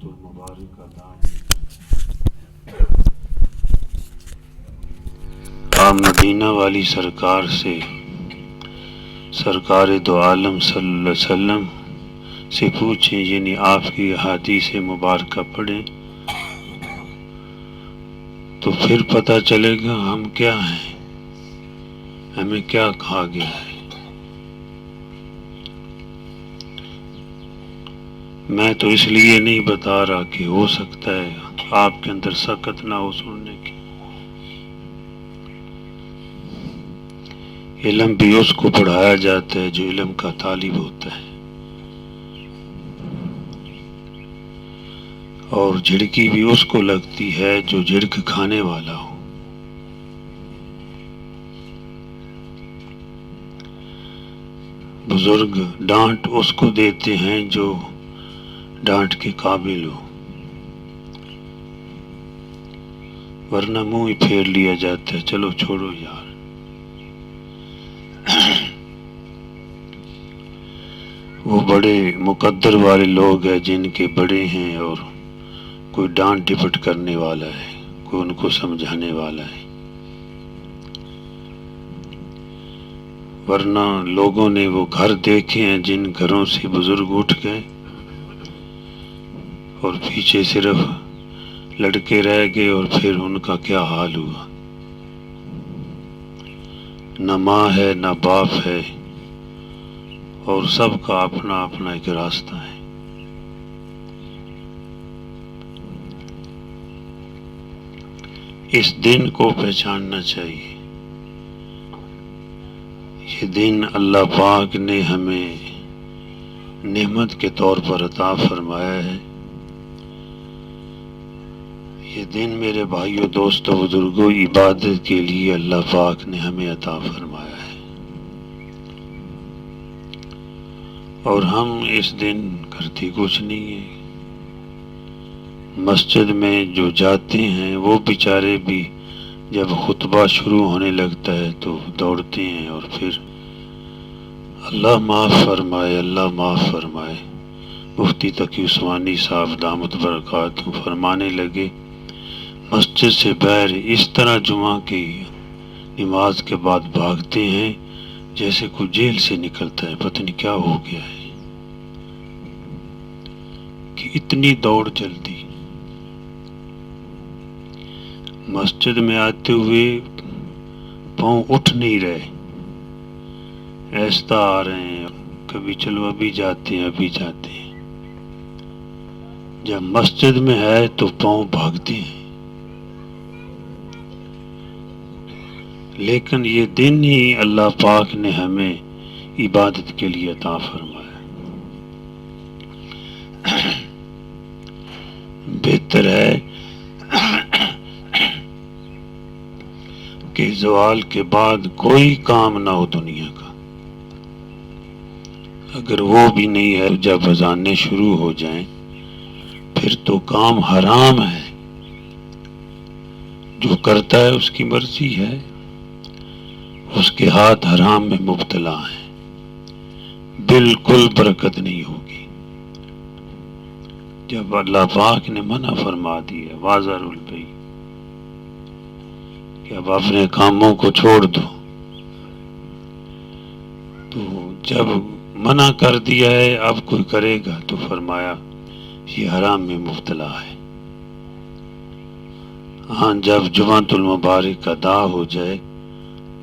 جمعۃ المبارک ادا آپ مدینہ والی سرکار سے، سرکار دو عالم صلی اللہ علیہ وسلم سے پوچھیں، یعنی آپ کی احادیث مبارکہ پڑھیں تو پھر پتہ چلے گا ہم کیا ہیں، ہمیں کیا کہا گیا ہے۔ میں تو اس لیے نہیں بتا رہا کہ ہو سکتا ہے آپ کے اندر سکت نہ ہو سننے کی۔ علم بھی اس کو پڑھایا جاتا ہے جو علم کا طالب ہوتا ہے، اور جھڑکی بھی اس کو لگتی ہے جو جھڑک کھانے والا ہو۔ بزرگ ڈانٹ اس کو دیتے ہیں جو ڈانٹ کے قابل ہو، ورنہ منہ ہی پھیر لیا جاتا ہے، چلو چھوڑو یار۔ وہ بڑے مقدر والے لوگ ہیں جن کے بڑے ہیں اور کوئی ڈانٹ ڈپٹ کرنے والا ہے، کوئی ان کو سمجھانے والا ہے، ورنہ لوگوں نے وہ گھر دیکھے ہیں جن گھروں سے بزرگ اٹھ گئے اور پیچھے صرف لڑکے رہ گئے، اور پھر ان کا کیا حال ہوا۔ نہ ماں ہے نہ باپ ہے، اور سب کا اپنا اپنا ایک راستہ ہے۔ اس دن کو پہچاننا چاہیے۔ یہ دن اللہ پاک نے ہمیں نعمت کے طور پر عطا فرمایا ہے۔ یہ دن میرے بھائیوں، دوستوں، بزرگوں، عبادت کے لیے اللہ پاک نے ہمیں عطا فرمایا ہے، اور ہم اس دن کرتے کچھ نہیں ہیں۔ مسجد میں جو جاتے ہیں وہ بیچارے بھی جب خطبہ شروع ہونے لگتا ہے تو دوڑتے ہیں، اور پھر اللہ معاف فرمائے، اللہ معاف فرمائے۔ مفتی تقی عثمانی صاحب دامت برکاتہ فرمانے لگے، مسجد سے باہر اس طرح جمعہ کی نماز کے بعد بھاگتے ہیں جیسے کوئی جیل سے نکلتا ہے، پتہ نہیں کیا ہو گیا ہے کہ اتنی دوڑ چلتی۔ مسجد میں آتے ہوئے پاؤں اٹھ نہیں رہے، ایسا آ رہے ہیں، کبھی چلو ابھی جاتے ہیں ابھی جاتے ہیں۔ جب مسجد میں ہے تو پاؤں بھاگتے ہیں، لیکن یہ دن ہی اللہ پاک نے ہمیں عبادت کے لیے عطا فرمایا۔ بہتر ہے کہ زوال کے بعد کوئی کام نہ ہو دنیا کا، اگر وہ بھی نہیں ہے جب اذانیں شروع ہو جائیں پھر تو کام حرام ہے، جو کرتا ہے اس کی مرضی ہے، اس کے ہاتھ حرام میں مبتلا ہیں، بالکل برکت نہیں ہوگی۔ جب اللہ پاک نے منع فرما دی ہے، واذر البیع، کہ اب اپنے کاموں کو چھوڑ دو، تو جب منع کر دیا ہے اب کوئی کرے گا تو فرمایا یہ حرام میں مبتلا ہے۔ ہاں جب جمعۃ المبارک ادا ہو جائے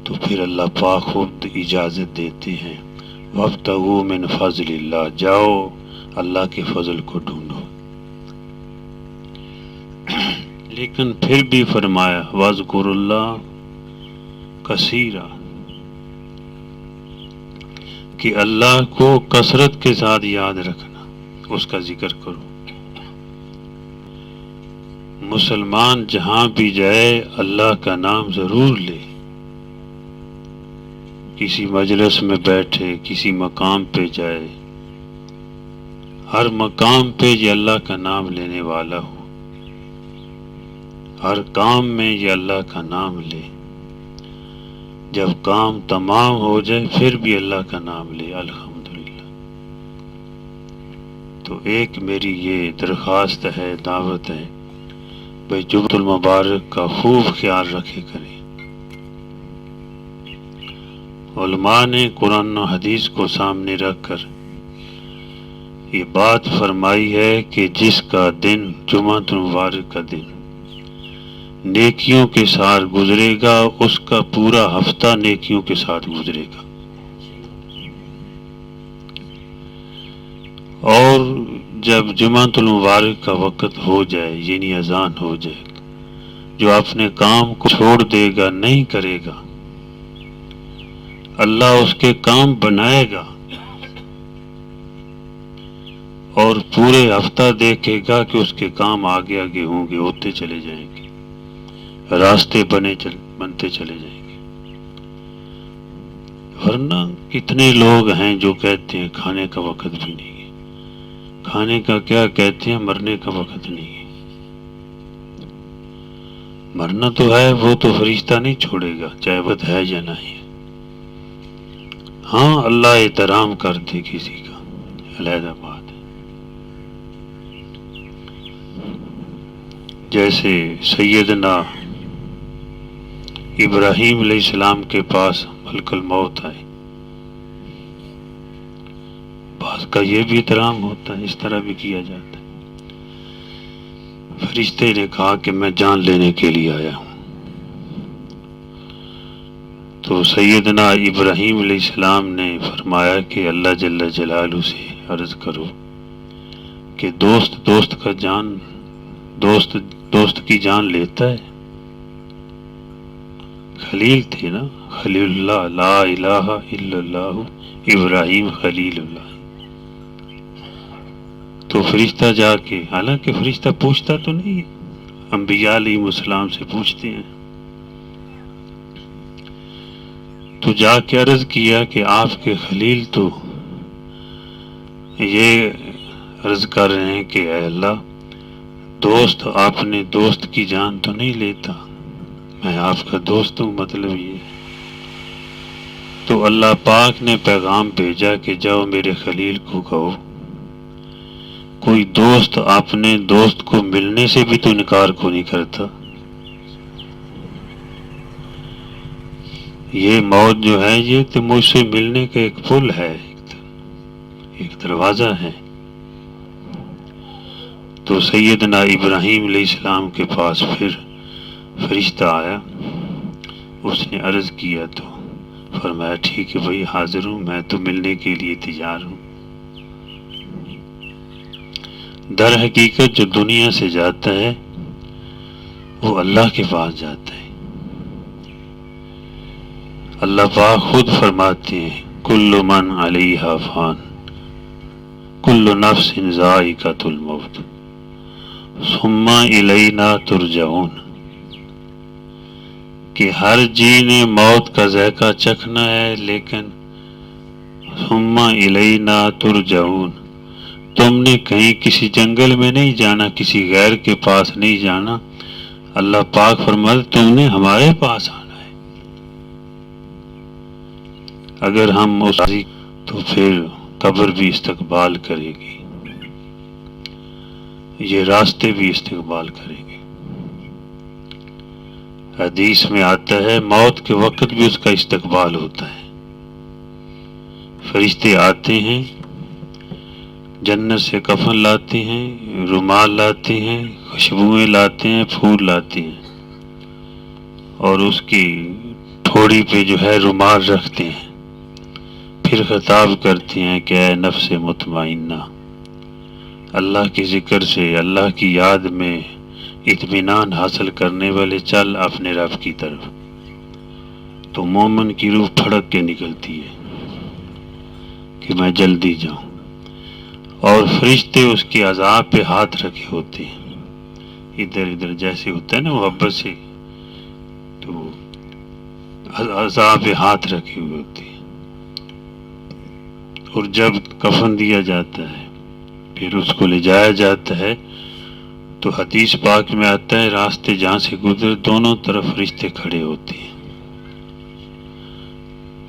تو پھر اللہ پاک خود اجازت دیتے ہیں، وابتغوا من فضل اللہ، جاؤ اللہ کے فضل کو ڈھونڈو۔ لیکن پھر بھی فرمایا واذکروا اللہ کثیرا، کہ اللہ کو کثرت کے ساتھ یاد رکھنا، اس کا ذکر کرو۔ مسلمان جہاں بھی جائے اللہ کا نام ضرور لے، کسی مجلس میں بیٹھے، کسی مقام پہ جائے، ہر مقام پہ یہ اللہ کا نام لینے والا ہو، ہر کام میں یہ اللہ کا نام لے، جب کام تمام ہو جائے پھر بھی اللہ کا نام لے، الحمدللہ۔ تو ایک میری یہ درخواست ہے، دعوت ہے، بھائی جمعۃ المبارک کا خوب خیال رکھے کریں۔ علماء نے قرآن و حدیث کو سامنے رکھ کر یہ بات فرمائی ہے کہ جس کا دن جمعۃ المبارک کا دن نیکیوں کے ساتھ گزرے گا، اس کا پورا ہفتہ نیکیوں کے ساتھ گزرے گا۔ اور جب جمعۃ المبارک کا وقت ہو جائے، یعنی اذان ہو جائے، جو اپنے کام کو چھوڑ دے گا، نہیں کرے گا، اللہ اس کے کام بنائے گا اور پورے ہفتہ دیکھے گا کہ اس کے کام آگے آگے ہوں گے، ہوتے چلے جائیں گے، راستے بنتے چلے جائیں گے۔ ورنہ کتنے لوگ ہیں جو کہتے ہیں کھانے کا وقت بھی نہیں ہے، کھانے کا کیا کہتے ہیں، مرنے کا وقت نہیں ہے۔ مرنا تو ہے، وہ تو فرشتہ نہیں چھوڑے گا، چاہے وقت ہے یا نہیں ہے۔ ہاں اللہ احترام کرتے کسی کا، علیحدہ بات ہے۔ جیسے سیدنا ابراہیم علیہ السلام کے پاس ملک الموت آئے، بعض کا یہ بھی احترام ہوتا ہے، اس طرح بھی کیا جاتا ہے۔ فرشتے نے کہا کہ میں جان لینے کے لیے آیا ہوں، تو سیدنا ابراہیم علیہ السلام نے فرمایا کہ اللہ جل جلالہ سے عرض کرو کہ دوست کی جان لیتا ہے۔ خلیل تھے نا، خلیل اللہ، لا الہ الا اللہ، ابراہیم خلیل اللہ۔ تو فرشتہ جا کے، حالانکہ فرشتہ پوچھتا تو نہیں ہے، انبیاء علیہ السلام سے پوچھتے ہیں، تو جا کے عرض کیا کہ آپ کے خلیل تو یہ عرض کر رہے ہیں کہ اے اللہ، دوست اپنے دوست کی جان تو نہیں لیتا، میں آپ کا دوست ہوں، مطلب یہ۔ تو اللہ پاک نے پیغام بھیجا کہ جاؤ میرے خلیل کو کہو، کوئی دوست اپنے دوست کو ملنے سے بھی تو انکار کو نہیں کرتا۔ یہ موت جو ہے، یہ تو مجھ سے ملنے کا ایک پل ہے، ایک دروازہ ہے۔ تو سیدنا ابراہیم علیہ السلام کے پاس پھر فرشتہ آیا، اس نے عرض کیا تو فرمایا ٹھیک ہے بھائی، حاضر ہوں، میں تو ملنے کے لیے تیار ہوں۔ در حقیقت جو دنیا سے جاتا ہے وہ اللہ کے پاس جاتا ہے۔ اللہ پاک خود فرماتے ہیں کل من علیہا فان، کل نفس ذائقۃ الموت ثم الینا ترجعون، کہ ہر جی نے موت کا ذائقہ چکھنا ہے، لیکن ثم الینا ترجعون، تم نے کہیں کسی جنگل میں نہیں جانا، کسی غیر کے پاس نہیں جانا، اللہ پاک فرماتے تم نے ہمارے پاس آنا ہے۔ اگر ہم اس تو پھر قبر بھی استقبال کرے گی، یہ راستے بھی استقبال کریں گے۔ حدیث میں آتا ہے موت کے وقت بھی اس کا استقبال ہوتا ہے، فرشتے آتے ہیں، جنت سے کفن لاتے ہیں، رومال لاتے ہیں، خوشبوئیں لاتے ہیں، پھول لاتے ہیں، اور اس کی ٹھوڑی پہ جو ہے رومال رکھتے ہیں، پھر خطاب کرتے ہیں کہ اے نفس مطمئنہ، اللہ کے ذکر سے، اللہ کی یاد میں اطمینان حاصل کرنے والے چل اپنے رب کی طرف۔ تو مومن کی روح پھڑک کے نکلتی ہے کہ میں جلدی جاؤں، اور فرشتے اس کی عذاب پہ ہاتھ رکھے ہوتے ہیں، ادھر ادھر جیسے ہوتا ہے نا محبت سے، تو عذاب پہ ہاتھ رکھے ہوئے ہوتے ہیں۔ اور جب کفن دیا جاتا ہے پھر اس کو لے جایا جاتا ہے، تو حدیث پاک میں آتا ہے راستے جہاں سے گزر دونوں طرف فرشتے کھڑے ہوتے ہیں،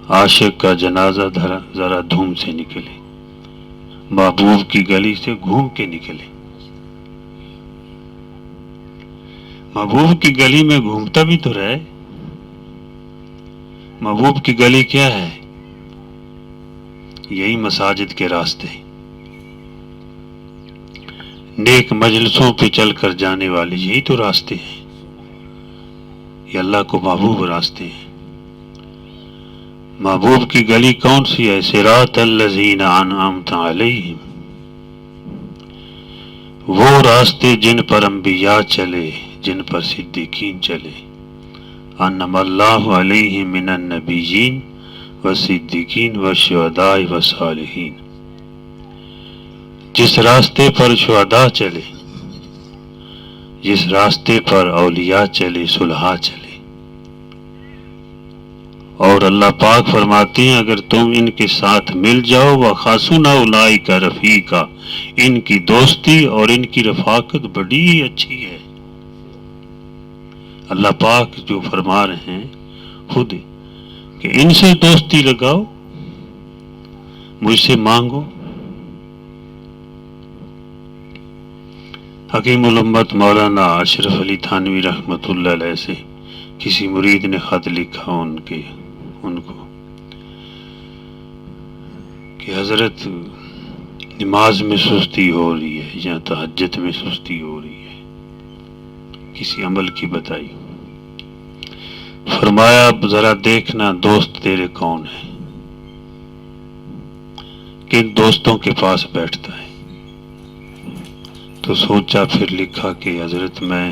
عاشق کا جنازہ ذرا دھوم سے نکلے، محبوب کی گلی سے گھوم کے نکلے. محبوب کی گلی میں گھومتا بھی تو رہے. محبوب کی گلی کیا ہے؟ یہی مساجد کے راستے، نیک مجلسوں پہ چل کر جانے والے یہی تو راستے ہیں. یہ اللہ کو محبوب راستے ہیں. محبوب کی گلی کون سی ہے؟ صراط الذین انعمت علیہم، وہ راستے جن پر انبیاء چلے، جن پر صدیقین چلے. انعم اللہ علیہم من النبیین والصدیقین والشہداء والصالحین. جس راستے پر شہداء چلے، جس راستے پر اولیاء چلے، صلحاء چلے. اور اللہ پاک فرماتے ہیں اگر تم ان کے ساتھ مل جاؤ وَخَاسُنَ أُولَٰئِكَ رَفِيقًا، ان کی دوستی اور ان کی رفاقت بڑی اچھی ہے. اللہ پاک جو فرما رہے ہیں خود کہ ان سے دوستی لگاؤ، مجھ سے مانگو. حکیم الامت مولانا اشرف علی تھانوی رحمۃ اللہ علیہ سے کسی مرید نے خط لکھا ان کو کہ حضرت نماز میں سستی ہو رہی ہے یا تہجد میں سستی ہو رہی ہے، کسی عمل کی بتائی. فرمایا اب ذرا دیکھنا دوست تیرے کون ہے، کن دوستوں کے پاس بیٹھتا ہے. تو سوچا، پھر لکھا کہ حضرت میں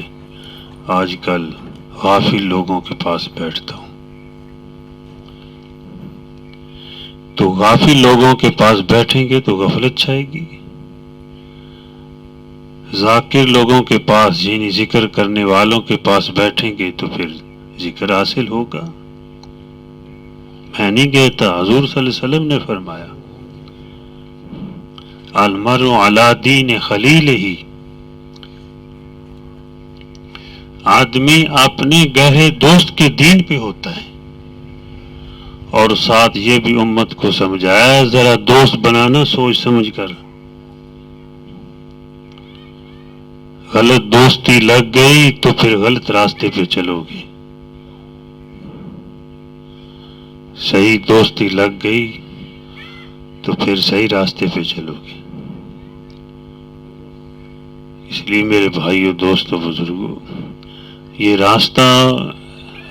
آج کل غافل لوگوں کے پاس بیٹھتا ہوں. تو غافل لوگوں کے پاس بیٹھیں گے تو غفلت چھائے گی. ذاکر لوگوں کے پاس یعنی ذکر کرنے والوں کے پاس بیٹھیں گے تو پھر ذکر حاصل ہوگا. میں نہیں کہتا، حضور صلی اللہ علیہ وسلم نے فرمایا المرء علی دین خلیلہ، آدمی اپنے گہرے دوست کے دین پہ ہوتا ہے. اور ساتھ یہ بھی امت کو سمجھایا ذرا دوست بنانا سوچ سمجھ کر. غلط دوستی لگ گئی تو پھر غلط راستے پہ چلو گے، صحیح دوستی لگ گئی تو پھر صحیح راستے پہ چلو گے. اس لیے میرے بھائیوں، دوستوں، بزرگوں، یہ راستہ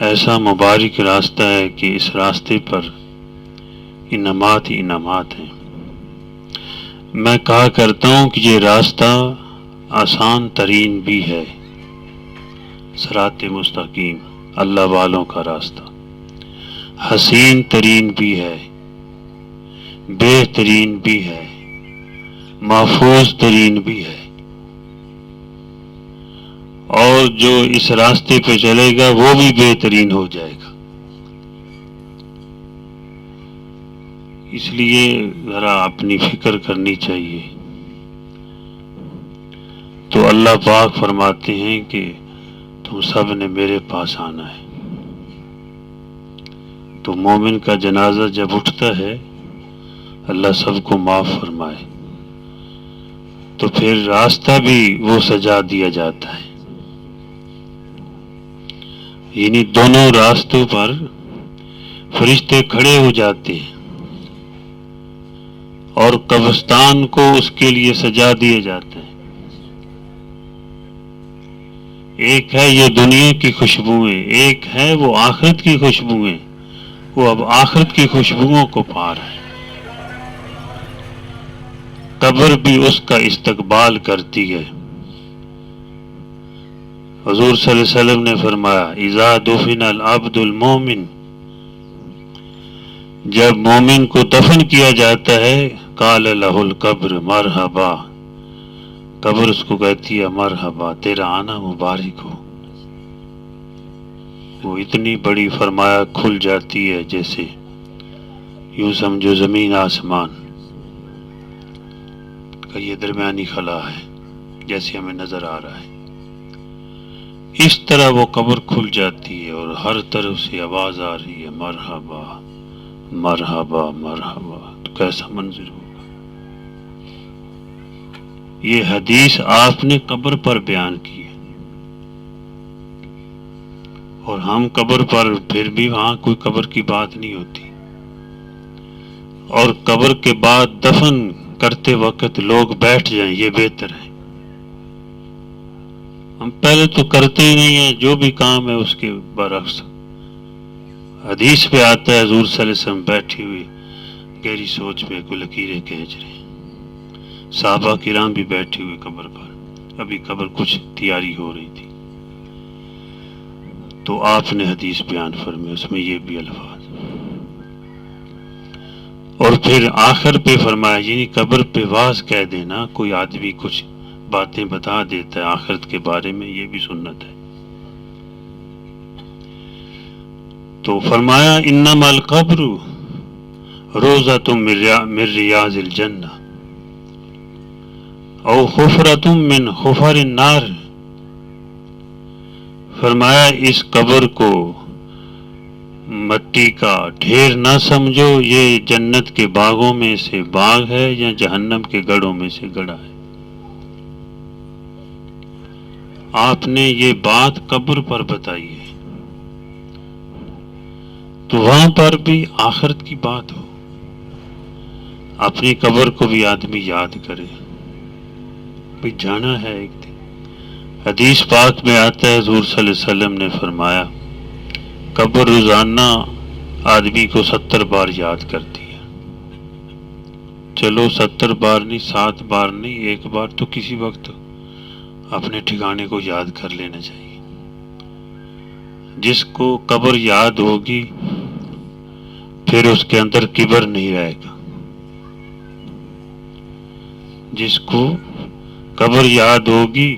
ایسا مبارک راستہ ہے کہ اس راستے پر انعامات ہی انعامات ہیں. میں کہا کرتا ہوں کہ یہ راستہ آسان ترین بھی ہے، صراط مستقیم اللہ والوں کا راستہ، حسین ترین بھی ہے، بہترین بھی ہے، محفوظ ترین بھی ہے. اور جو اس راستے پہ چلے گا وہ بھی بہترین ہو جائے گا. اس لیے ذرا اپنی فکر کرنی چاہیے. تو اللہ پاک فرماتے ہیں کہ تم سب نے میرے پاس آنا ہے. تو مومن کا جنازہ جب اٹھتا ہے اللہ سب کو معاف فرمائے تو پھر راستہ بھی وہ سجا دیا جاتا ہے. یعنی دونوں راستوں پر فرشتے کھڑے ہو جاتے ہیں اور قبرستان کو اس کے لیے سجا دیا جاتا ہے. ایک ہے یہ دنیا کی خوشبوئیں، ایک ہے وہ آخرت کی خوشبوئیں. وہ اب آخرت کی خوشبوؤں کو پا رہا ہے. قبر بھی اس کا استقبال کرتی ہے. حضور صلی اللہ علیہ وسلم نے فرمایا اذا دفن العبد المومن، جب مومن کو دفن کیا جاتا ہے قال له القبر مرحبا، قبر اس کو کہتی ہے مرحبا، تیرا آنا مبارک ہو. وہ اتنی بڑی فرمایا کھل جاتی ہے جیسے یوں سمجھو زمین آسمان کا یہ درمیانی خلا ہے جیسے ہمیں نظر آ رہا ہے. اس طرح وہ قبر کھل جاتی ہے اور ہر طرف سے آواز آ رہی ہے مرحبا مرحبا مرحبا. تو کیسا منظر ہوگا. یہ حدیث آپ نے قبر پر بیان کی ہے، اور ہم قبر پر پھر بھی وہاں کوئی قبر کی بات نہیں ہوتی، اور قبر کے بعد دفن کرتے وقت لوگ بیٹھ جائیں یہ بہتر ہے۔ ہم پہلے تو کرتے ہی نہیں ہیں، جو بھی کام ہے اس کے برعکس۔ حدیث پہ آتا ہے حضور صلی اللہ علیہ وسلم بیٹھی ہوئی گہری سوچ میں کوئی لکیریں کھینچ رہے ہیں، صحابہ کرام بھی بیٹھے ہوئے قبر پر، ابھی قبر کچھ تیاری ہو رہی تھی، تو آپ نے حدیث بیان فرمائی، اس میں یہ بھی الفاظ، اور پھر آخر پہ فرمایا یعنی قبر پہ واز کہہ دینا، کوئی آدمی کچھ باتیں بتا دیتا ہے آخرت کے بارے میں، یہ بھی سنت ہے۔ تو فرمایا انما القبر روضۃ من ریاض الجنہ او حفرۃ من حفر النار، فرمایا اس قبر کو مٹی کا ڈھیر نہ سمجھو، یہ جنت کے باغوں میں سے باغ ہے یا جہنم کے گڑھوں میں سے گڑھا ہے۔ آپ نے یہ بات قبر پر بتائی ہے، تو وہاں پر بھی آخرت کی بات ہو، اپنی قبر کو بھی آدمی یاد کرے، بھی جانا ہے ایک دن۔ حدیث پاک میں آتا ہے حضور صلی اللہ علیہ وسلم نے فرمایا قبر روزانہ آدمی کو 70 بار یاد کرتی ہے۔ چلو 70 بار نہیں، 7 بار نہیں، ایک بار تو کسی وقت اپنے ٹھکانے کو یاد کر لینا چاہیے۔ جس کو قبر یاد ہوگی پھر اس کے اندر کبر نہیں رہے گا، جس کو قبر یاد ہوگی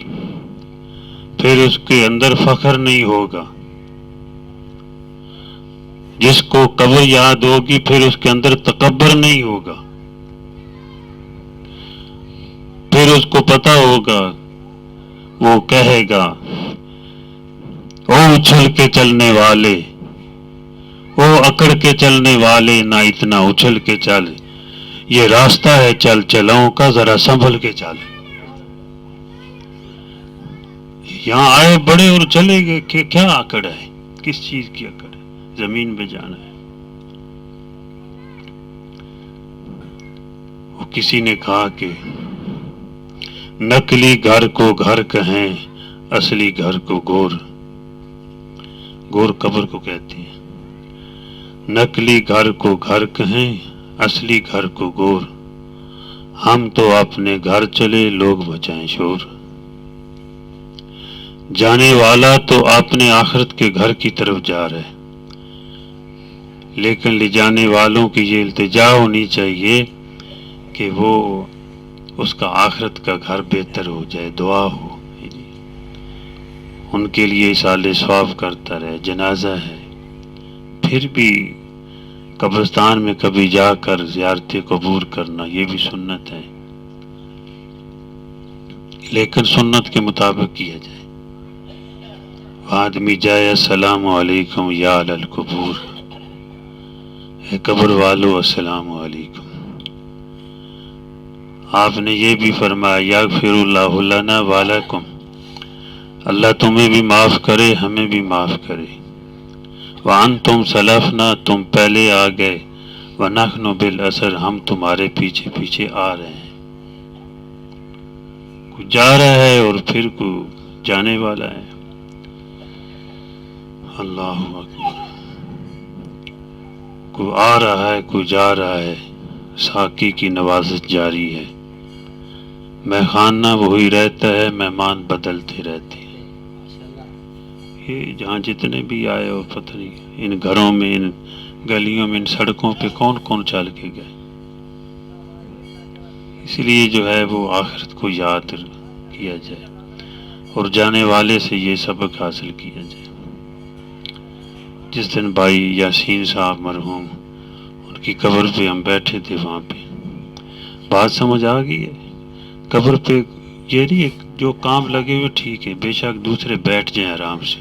پھر اس کے اندر فخر نہیں ہوگا، جس کو قبر یاد ہوگی پھر اس کے اندر تکبر نہیں ہوگا، پھر اس کو پتا ہوگا، وہ کہے گا او اچھل کے چلنے والے، او اکڑ کے چلنے والے، نہ اتنا اچھل کے چل، یہ راستہ ہے چل چلاؤں کا، ذرا سنبھل کے چل۔ یہاں آئے بڑے اور چلے گئے، کہ کیا اکڑ ہے، کس چیز کی اکڑ ہے، زمین پہ جانا ہے۔ وہ کسی نے کہا کہ نقلی گھر کو گھر کہیں، اصلی گھر کو گور، گور قبر کو کہتے ہیں، نقلی گھر کو گھر کہیں، اصلی گھر کو گور، ہم تو اپنے گھر چلے لوگ بچائیں شور، جانے والا تو اپنے آخرت کے گھر کی طرف جا رہے، لیکن لے جانے والوں کی یہ التجا ہونی چاہیے کہ وہ اس کا آخرت کا گھر بہتر ہو جائے، دعا ہو ان کے لیے، اصالہ ثواب کرتا رہے۔ جنازہ ہے پھر بھی قبرستان میں کبھی جا کر زیارت قبور کرنا، یہ بھی سنت ہے، لیکن سنت کے مطابق کیا جائے۔ آدمی جائے السلام علیکم یا اہل القبور، اے قبر والو السلام علیکم۔ آپ نے یہ بھی فرمایا یغفر اللہ لنا ولکم، اللہ تمہیں بھی معاف کرے ہمیں بھی معاف کرے، وانتم سلفنا، تم پہلے آ گئے، ونحن بالاثر، ہم تمہارے پیچھے پیچھے آ رہے ہیں۔ کوئی جا رہا ہے اور پھر کوئی جانے والا ہے۔ اللہ اکبر، کوئی آ رہا ہے کوئی جا رہا ہے، ساقی کی نوازش جاری ہے، میخانہ وہی رہتا ہے، مہمان بدلتے رہتے ہیں۔ یہ جہاں جتنے بھی آئے اور پتہ نہیں ان گھروں میں، ان گلیوں میں، ان سڑکوں پہ کون کون چل کے گئے، اس لیے جو ہے وہ آخرت کو یاد کیا جائے اور جانے والے سے یہ سبق حاصل کیا جائے۔ جس دن بھائی یاسین صاحب مرحوم ان کی قبر پہ ہم بیٹھے تھے، وہاں پہ بات سمجھ آ گئی ہے۔ قبر پہ یہ نہیں جو کام لگے ہوئے ٹھیک ہے، بے شک دوسرے بیٹھ جائیں آرام سے،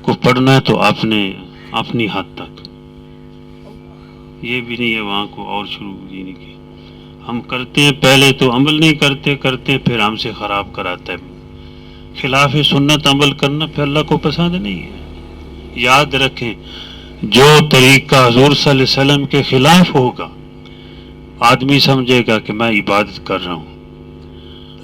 کو پڑھنا ہے تو اپنی حد تک، یہ بھی نہیں ہے وہاں کو اور شروع ہی نہیں کی، ہم کرتے ہیں، پہلے تو عمل نہیں کرتے، کرتے ہیں پھر ہم سے خراب کراتا ہے. خلاف سنت عمل کرنا پھر اللہ کو پسند نہیں ہے. یاد رکھیں، جو طریقہ حضور صلی اللہ علیہ وسلم کے خلاف ہوگا آدمی سمجھے گا کہ میں عبادت کر رہا ہوں.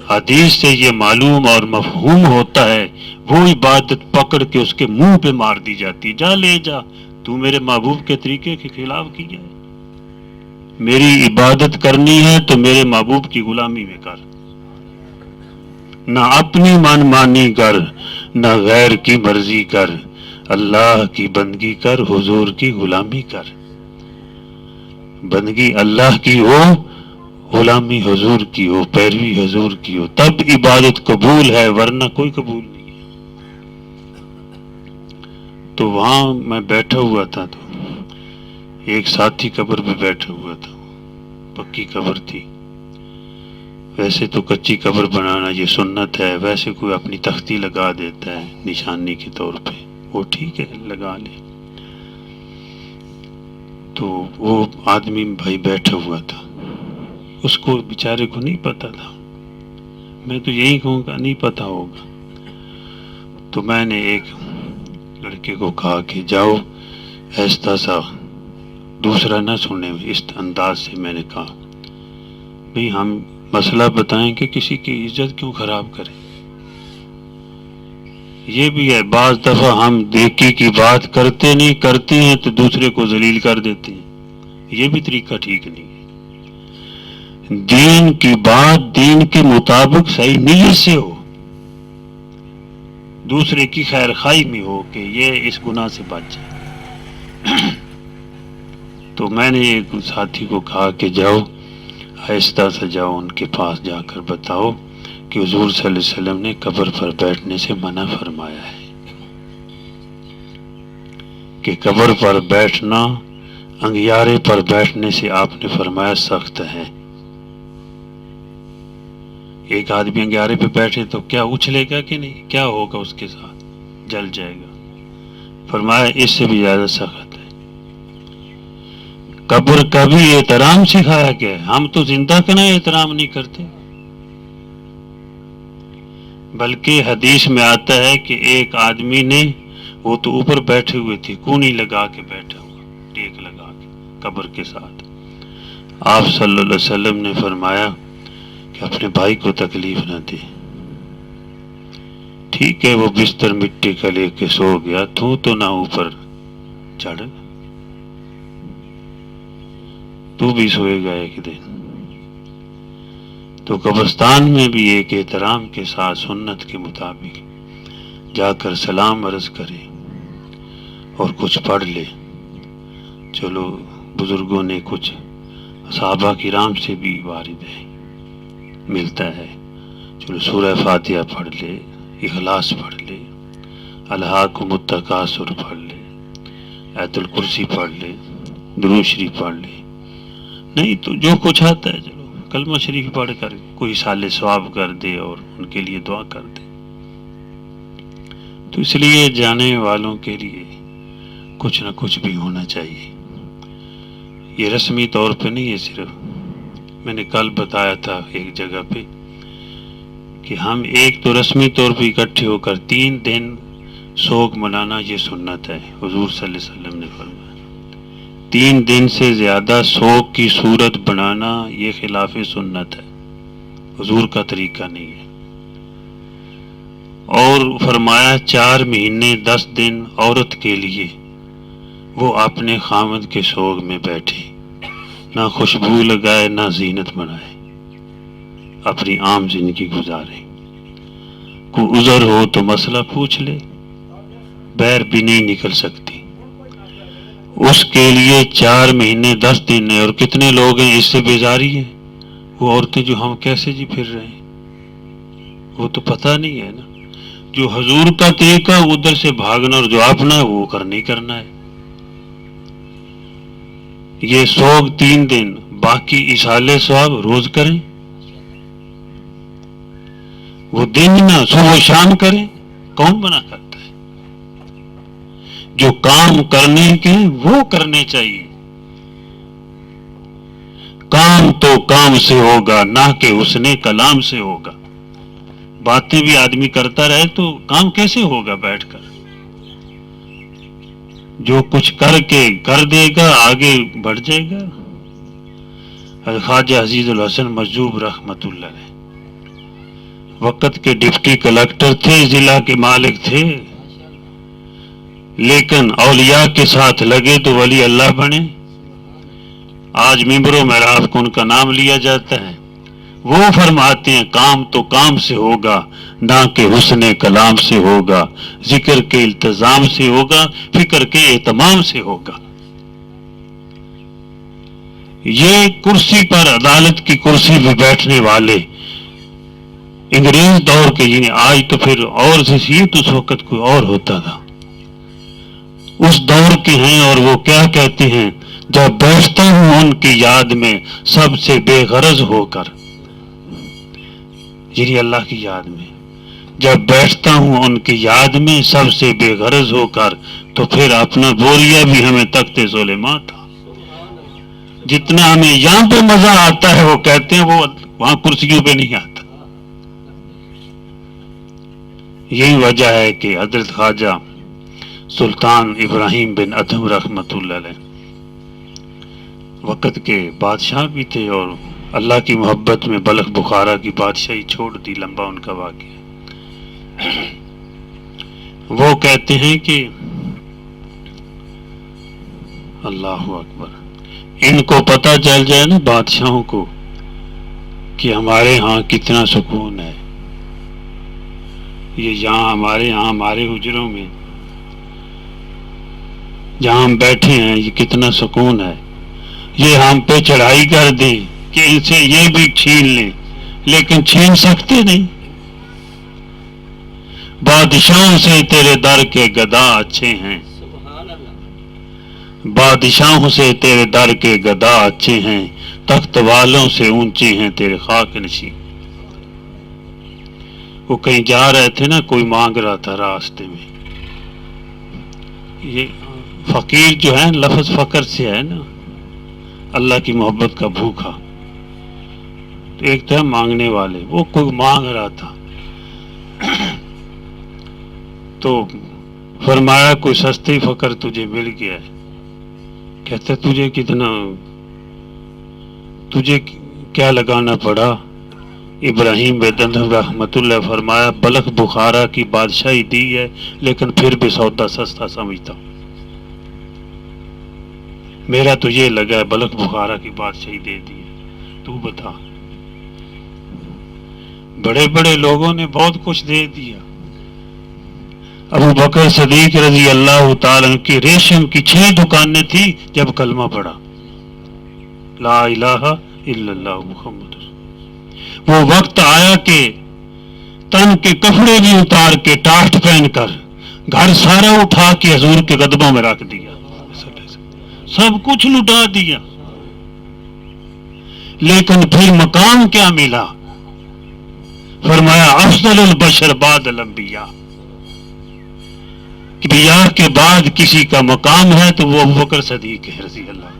حدیث سے یہ معلوم اور مفہوم ہوتا ہے، وہ عبادت پکڑ کے اس کے منہ پہ مار دی جاتی. جا لے جا، تو میرے محبوب کے طریقے کے خلاف کیا ہے. میری عبادت کرنی ہے تو میرے محبوب کی غلامی میں کر، نہ اپنی من مانی کر، نہ غیر کی مرضی کر. اللہ کی بندگی کر، حضور کی غلامی کر. بندگی اللہ کی ہو، غلامی حضور کی ہو، پیروی حضور کی ہو، تب عبادت قبول ہے، ورنہ کوئی قبول نہیں ہے. تو وہاں میں بیٹھا ہوا تھا تو ایک ساتھی قبر پہ بیٹھا ہوا تھا. پکی قبر تھی. ویسے تو کچی قبر بنانا یہ سنت ہے، ویسے کوئی اپنی تختی لگا دیتا ہے نشانی کے طور پہ، وہ ٹھیک ہے لگا لے. تو وہ آدمی بھائی بیٹھا ہوا تھا، اس کو بیچارے کو نہیں پتا تھا. میں تو یہی کہوں گا نہیں پتا ہوگا. تو میں نے ایک لڑکے کو کہا کہ جاؤ ایسا سا دوسرا نہ سنے، اس انداز سے میں نے کہا بھئی ہم مسئلہ بتائیں کہ کسی کی عزت کیوں خراب کریں. یہ بھی ہے بعض دفعہ ہم دیکی کی بات کرتے نہیں، کرتے ہیں تو دوسرے کو ذلیل کر دیتے ہیں. یہ بھی طریقہ ٹھیک نہیں ہے. دین کی بات دین کے مطابق صحیح نیت سے ہو، دوسرے کی خیر خواہی میں ہو کہ یہ اس گناہ سے بچ جائے. تو میں نے ایک ساتھی کو کہا کہ جاؤ آہستہ سے جاؤ ان کے پاس جا کر بتاؤ کہ حضور صلی اللہ علیہ وسلم نے قبر پر بیٹھنے سے منع فرمایا ہے، کہ قبر پر بیٹھنا انگیارے پر بیٹھنے سے آپ نے فرمایا سخت ہے. ایک آدمی انگیارے پہ بیٹھے تو کیا اچھلے گا کہ نہیں؟ کیا ہوگا اس کے ساتھ؟ جل جائے گا. فرمایا اس سے بھی زیادہ سخت ہے. قبر کا بھی احترام سکھایا گیا ہے. ہم تو زندہ کا احترام نہیں کرتے، بلکہ حدیث میں آتا ہے کہ ایک آدمی نے، وہ تو اوپر بیٹھے ہوئے تھے، کونی لگا کے بیٹھا ہوا، ٹیک لگا کے قبر کے ساتھ. آپ صلی اللہ علیہ وسلم نے فرمایا کہ اپنے بھائی کو تکلیف نہ دے. ٹھیک ہے وہ بستر مٹی کا لے کے سو گیا، تو نہ اوپر چڑھ، تو بھی سوئے گا ایک دن. تو قبرستان میں بھی ایک احترام کے ساتھ سنت کے مطابق جا کر سلام عرض کرے اور کچھ پڑھ لے. چلو بزرگوں نے کچھ صحابہ کرام سے بھی وارد ہے، ملتا ہے. چلو سورہ فاتحہ پڑھ لے، اخلاص پڑھ لے، الہاکم التکاثر پڑھ لے، آیت الکرسی پڑھ لے، درود شریف پڑھ لے. نہیں تو جو کچھ آتا ہے چلو کلمہ شریف پڑھ کر کوئی سال ثواب کر دے اور ان کے لیے دعا کر دے. تو اس لیے جانے والوں کے لیے کچھ نہ کچھ بھی ہونا چاہیے. یہ رسمی طور پہ نہیں ہے. صرف میں نے کل بتایا تھا ایک جگہ پہ کہ ہم ایک تو رسمی طور پہ اکٹھے ہو کر 3 دن سوگ منانا یہ سنت ہے. حضور صلی اللہ علیہ وسلم نے فرمایا 3 دن سے زیادہ سوگ کی صورت بنانا یہ خلاف سنت ہے، حضور کا طریقہ نہیں ہے. اور فرمایا 4 مہینے 10 دن عورت کے لیے وہ اپنے خامد کے سوگ میں بیٹھے، نہ خوشبو لگائے نہ زینت بنائے، اپنی عام زندگی گزارے. کوئی عذر ہو تو مسئلہ پوچھ لے، بیر بھی نہیں نکل سکتی. اس کے لیے 4 مہینے 10 دن ہے. اور کتنے لوگ ہیں اس سے بیزاری ہے. وہ عورتیں جو ہم کیسے جی پھر رہے ہیں، وہ تو پتہ نہیں ہے نا. جو حضور کا طریقہ ادھر سے بھاگنا اور جو اپنا ہے وہ کرنا ہے. یہ سوگ 3 دن، باقی اصال ثواب روز کریں. وہ دن نہ صبح و شام کریں. کون منع کرتا ہے؟ جو کام کرنے کے وہ کرنے چاہیے. کام تو کام سے ہوگا نہ کہ حسن کلام سے ہوگا. باتیں بھی آدمی کرتا رہے تو کام کیسے ہوگا بیٹھ کر؟ جو کچھ کر کے کر دے گا آگے بڑھ جائے گا. خواجہ عزیز الحسن مجذوب رحمت اللہ علیہ وقت کے ڈپٹی کلکٹر تھے، ضلع کے مالک تھے، لیکن اولیاء کے ساتھ لگے تو ولی اللہ بنے. آج ممبر و محراب کو ان کا نام لیا جاتا ہے. وہ فرماتے ہیں کام تو کام سے ہوگا نہ کہ حسن کلام سے ہوگا، ذکر کے التزام سے ہوگا، فکر کے اہتمام سے ہوگا. یہ کرسی پر، عدالت کی کرسی پہ بیٹھنے والے انگریز دور کے، یعنی آج تو پھر اور حیثیت، اس وقت کوئی اور ہوتا تھا، اس دور کے ہیں. اور وہ کیا کہتے ہیں؟ جب بیٹھتا ہوں ان کی یاد میں سب سے بے غرض ہو کر، یعنی اللہ کی یاد میں جب بیٹھتا ہوں ان کی یاد میں سب سے بے غرض ہو کر، تو پھر اپنا بوریا بھی ہمیں تخت سلیمان تھا. جتنا ہمیں یہاں پہ مزہ آتا ہے وہ کہتے ہیں وہ وہاں کرسیوں پہ نہیں آتا. یہی وجہ ہے کہ حضرت خواجہ سلطان ابراہیم بن ادھم رحمت اللہ علیہ وقت کے بادشاہ بھی تھے، اور اللہ کی محبت میں بلخ بخارا کی بادشاہی چھوڑ دی. لمبا ان کا واقعہ. وہ کہتے ہیں کہ اللہ اکبر، ان کو پتہ چل جائے نا بادشاہوں کو کہ ہمارے ہاں کتنا سکون ہے، یہ یہاں ہمارے حجروں میں جہاں ہم بیٹھے ہیں یہ کتنا سکون ہے، یہ ہم پہ چڑھائی کر دیں کہ ان سے یہ بھی چھین لیں، لیکن چھین سکتے نہیں. بادشاہوں سے تیرے در کے گدا اچھے ہیں، بادشاہوں سے تیرے در کے گدا اچھے ہیں، تخت والوں سے اونچے ہیں تیرے خاک نشین. وہ کہیں جا رہے تھے نا، کوئی مانگ رہا تھا راستے میں. یہ فقیر جو ہے لفظ فقر سے ہے نا، اللہ کی محبت کا بھوکا. تو ایک تھا مانگنے والے، وہ کوئی مانگ رہا تھا تو فرمایا کوئی سستی فقر تجھے مل گیا ہے. کہتے تجھے کیا لگانا پڑا؟ ابراہیم بن ادھم رحمت اللہ فرمایا بلخ بخارا کی بادشاہی دی ہے، لیکن پھر بھی سودا سستا سمجھتا ہوں. میرا تو یہ لگا ہے بلخ بخارا کی بادشاہی دے دی ہے، تو بتا. بڑے بڑے لوگوں نے بہت کچھ دے دیا. ابو بکر صدیق رضی اللہ تعالیٰ کی ریشم کی 6 دکانیں تھی جب کلمہ پڑھا لا الہ الا اللہ محمد. وہ وقت آیا کہ تن کے کپڑے بھی اتار کے ٹاٹ پہن کر گھر سارا اٹھا کے حضور کے قدموں میں رکھ دیا، سب کچھ لٹا دیا. لیکن پھر مقام کیا ملا؟ فرمایا افضل البشر بعد الانبیاء، کہ انبیاء کے بعد کسی کا مقام ہے تو وہ ابوبکر صدیق ہے رضی اللہ.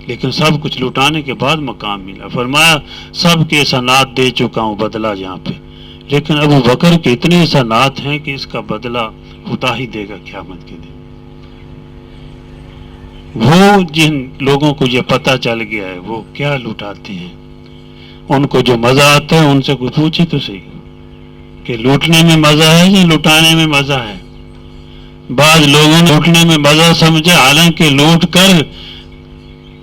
لیکن سب کچھ لٹانے کے بعد مقام ملا. فرمایا سب کے احسانات دے چکا ہوں بدلہ یہاں پہ، لیکن ابو بکر کے اتنے احسانات ہیں کہ اس کا بدلہ خدا ہی دے گا قیامت کے دن. وہ جن لوگوں کو یہ پتہ چل گیا ہے وہ کیا لٹاتے ہیں، ان کو جو مزہ آتا ہے ان سے کوئی پوچھے تو صحیح کہ لوٹنے میں مزہ ہے یا لٹانے میں مزہ ہے. بعض لوگوں نے لوٹنے میں مزہ سمجھا، حالانکہ لوٹ کر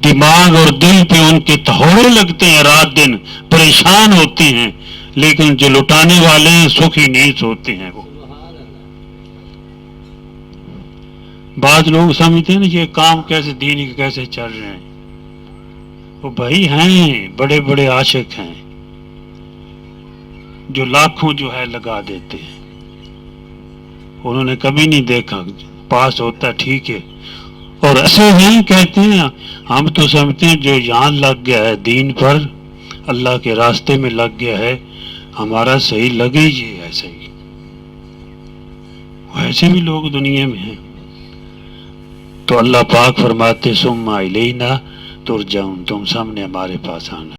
دماغ اور دل پہ ان کے تہوڑے لگتے ہیں، رات دن پریشان ہوتے ہیں. لیکن جو لٹانے والے ہیں سکھی نیند سوتے ہیں. وہ بعض لوگ سمجھتے ہیں نا یہ کام کیسے دینی کے کیسے چل رہے ہیں. وہ بھائی ہیں بڑے بڑے عاشق ہیں جو لاکھوں جو ہے لگا دیتے ہیں. انہوں نے کبھی نہیں دیکھا پاس ہوتا ٹھیک ہے، اور ایسے نہیں کہتے ہیں ہم تو سمجھتے ہیں جو یہاں لگ گیا ہے دین پر، اللہ کے راستے میں لگ گیا ہے، ہمارا صحیح لگے یہ ایسے ہی. ایسے بھی لوگ دنیا میں ہیں. تو اللہ پاک فرماتے ثم الینا ترجعون، تم سب نے ہمارے پاس آنا.